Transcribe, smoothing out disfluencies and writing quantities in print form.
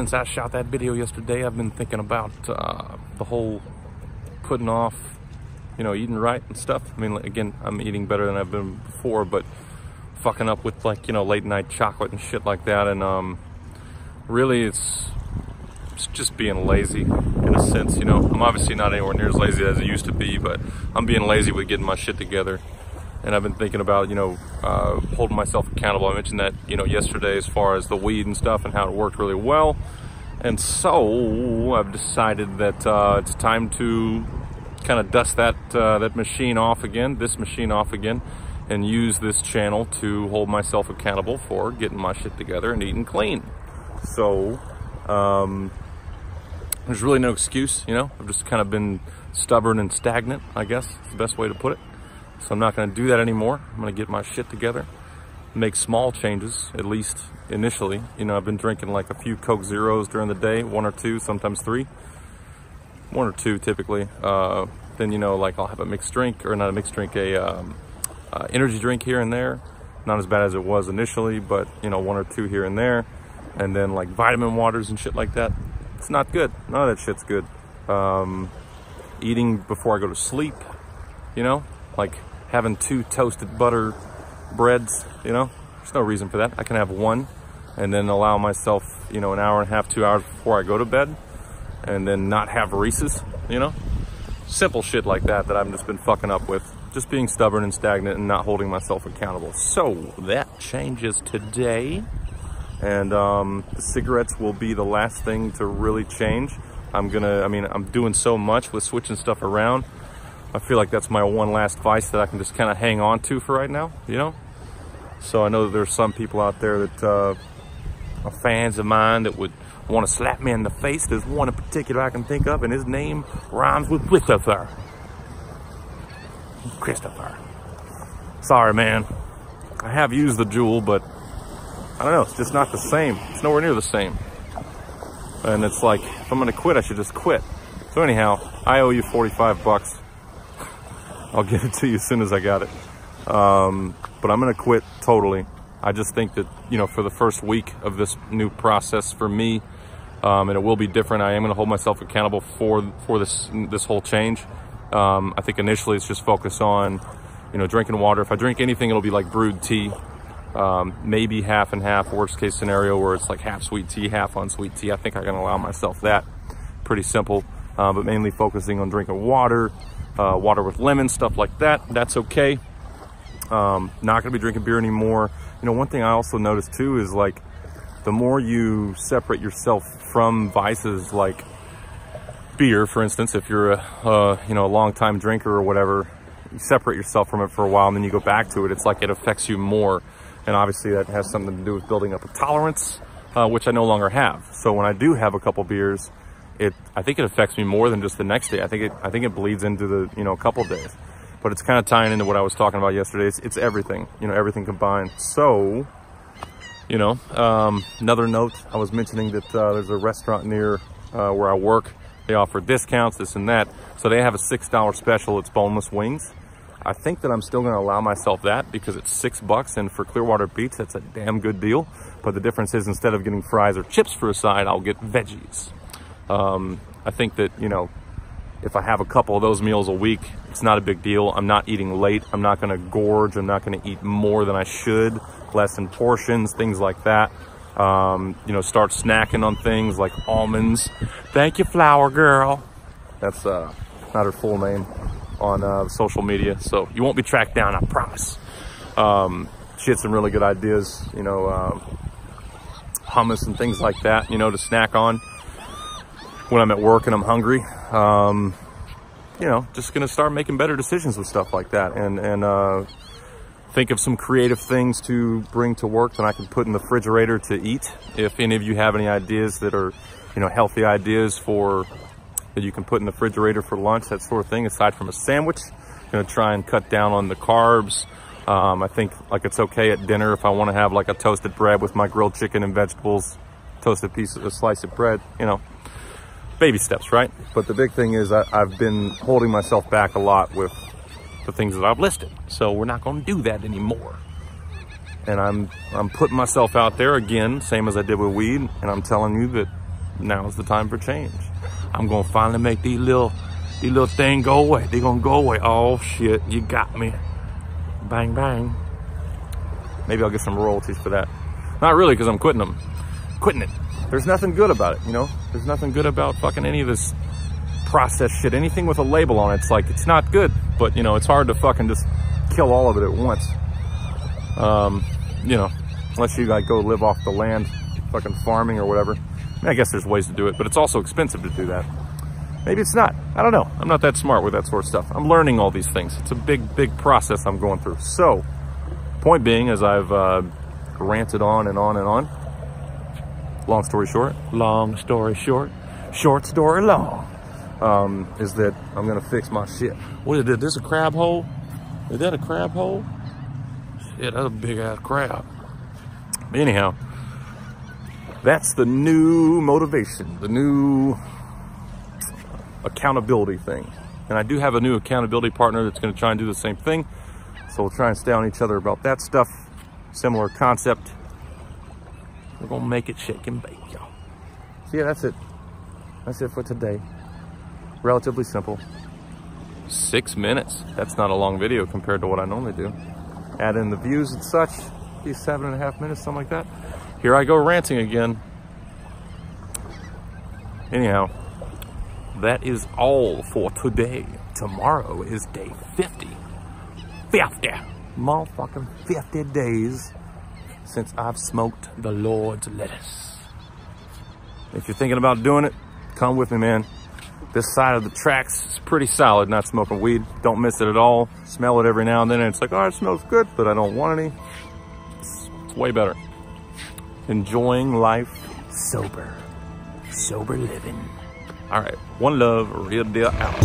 since I shot that video yesterday, I've been thinking about the whole putting off, you know, eating right and stuff. I mean, again, I'm eating better than I've been before, but fucking up with, like, you know, late night chocolate and shit like that. And really it's just being lazy in a sense, you know. I'm obviously not anywhere near as lazy as I used to be, but I'm being lazy with getting my shit together. And I've been thinking about, you know, holding myself accountable. I mentioned that, you know, yesterday as far as the weed and stuff and how it worked really well. And so I've decided that it's time to kind of dust that machine off again, this machine off again, and use this channel to hold myself accountable for getting my shit together and eating clean. So there's really no excuse, you know. I've just kind of been stubborn and stagnant, I guess is the best way to put it. So I'm not going to do that anymore. I'm going to get my shit together, make small changes, at least initially. You know, I've been drinking like a few Coke Zeros during the day, 1 or 2, sometimes 3. 1 or 2 typically. Then, you know, like I'll have a mixed drink, or not a mixed drink, energy drink here and there. Not as bad as it was initially, but, you know, 1 or 2 here and there. And then like vitamin waters and shit like that. It's not good. None of that shit's good. Eating before I go to sleep, you know, like having 2 toasted butter breads, you know, there's no reason for that. I can have 1 and then allow myself, you know, an hour and a half, 2 hours before I go to bed, and then not have Reese's, you know. Simple shit like that I've just been fucking up with. Just being stubborn and stagnant and not holding myself accountable. So that changes today. And the cigarettes will be the last thing to really change. I'm doing so much with switching stuff around. I feel like that's my one last vice that I can just kind of hang on to for right now, you know? So I know that there's some people out there that are fans of mine that would want to slap me in the face. There's one in particular I can think of, and his name rhymes with Christopher. Christopher. Sorry, man. I have used the Juul, but I don't know, it's just not the same. It's nowhere near the same. And it's like, if I'm gonna quit, I should just quit. So anyhow, I owe you 45 bucks. I'll get it to you as soon as I got it. But I'm gonna quit totally. I just think that, you know, for the first week of this new process for me, and it will be different, I am gonna hold myself accountable for this whole change. I think initially it's just focus on, you know, drinking water. If I drink anything, it'll be like brewed tea. Maybe half and half, worst case scenario where it's like half sweet tea, half unsweet tea. I think I can allow myself that. Pretty simple, but mainly focusing on drinking water, water with lemon, stuff like that. That's okay. Not gonna be drinking beer anymore. You know, one thing I also noticed too is like, the more you separate yourself from vices like beer, for instance, if you're you know, a long time drinker or whatever, you separate yourself from it for a while and then you go back to it. It's like it affects you more. And obviously that has something to do with building up a tolerance, which I no longer have. So when I do have a couple beers, I think it affects me more than just the next day. I think it bleeds into the, you know, a couple days. But it's kind of tying into what I was talking about yesterday. It's everything, you know, everything combined. So, you know, another note, I was mentioning that there's a restaurant near where I work. They offer discounts, this and that. So they have a $6 special. It's boneless wings. I think that I'm still gonna allow myself that because it's $6, and for Clearwater Beach, that's a damn good deal. But the difference is, instead of getting fries or chips for a side, I'll get veggies. I think that, you know, if I have a couple of those meals a week, it's not a big deal. I'm not eating late. I'm not gonna gorge. I'm not gonna eat more than I should, less in portions, things like that. You know, start snacking on things like almonds. Thank you, Flower Girl. That's not her full name on social media, so you won't be tracked down, I promise. She had some really good ideas, you know, hummus and things like that, you know, to snack on when I'm at work and I'm hungry. You know, just gonna start making better decisions with stuff like that, and think of some creative things to bring to work that I can put in the refrigerator to eat. If any of you have any ideas that are, you know, healthy ideas that you can put in the refrigerator for lunch, that sort of thing, aside from a sandwich. I'm gonna try and cut down on the carbs. I think like it's okay at dinner if I want to have like a toasted bread with my grilled chicken and vegetables, toasted a slice of bread, you know, baby steps, right? But the big thing is I've been holding myself back a lot with the things that I've listed. So we're not gonna do that anymore. And I'm putting myself out there again, same as I did with weed, and I'm telling you that now's the time for change. I'm gonna finally make these little things go away. They're gonna go away. Oh shit, you got me. Bang, bang. Maybe I'll get some royalties for that. Not really, because I'm quitting them. Quitting it. There's nothing good about it, you know? There's nothing good about fucking any of this processed shit. Anything with a label on it, it's like, it's not good. But, you know, it's hard to fucking just kill all of it at once. You know, unless you like go live off the land, fucking farming or whatever. I mean, I guess there's ways to do it, but it's also expensive to do that. Maybe it's not. I don't know. I'm not that smart with that sort of stuff. I'm learning all these things. It's a big process I'm going through. So, point being, as I've ranted on and on and on, long story short, short story long, is that I'm gonna fix my shit. What is this, a crab hole? Is that a crab hole? Shit, that's a big ass crab. Anyhow, that's the new motivation, the new accountability thing. And I do have a new accountability partner that's gonna try and do the same thing. So we'll try and stay on each other about that stuff. Similar concept. We're gonna make it shake and bake, y'all. So yeah, that's it. That's it for today. Relatively simple. 6 minutes. That's not a long video compared to what I normally do. Add in the views and such. Be 7.5 minutes, something like that. Here I go ranting again. Anyhow, that is all for today. Tomorrow is day 50. 50. Motherfucking 50 days since I've smoked the Lord's lettuce. If you're thinking about doing it, come with me, man. This side of the tracks is pretty solid, not smoking weed. Don't miss it at all. Smell it every now and then, and it's like, oh, it smells good, but I don't want any. It's way better. Enjoying life sober. Sober living. All right, one love, real deal out.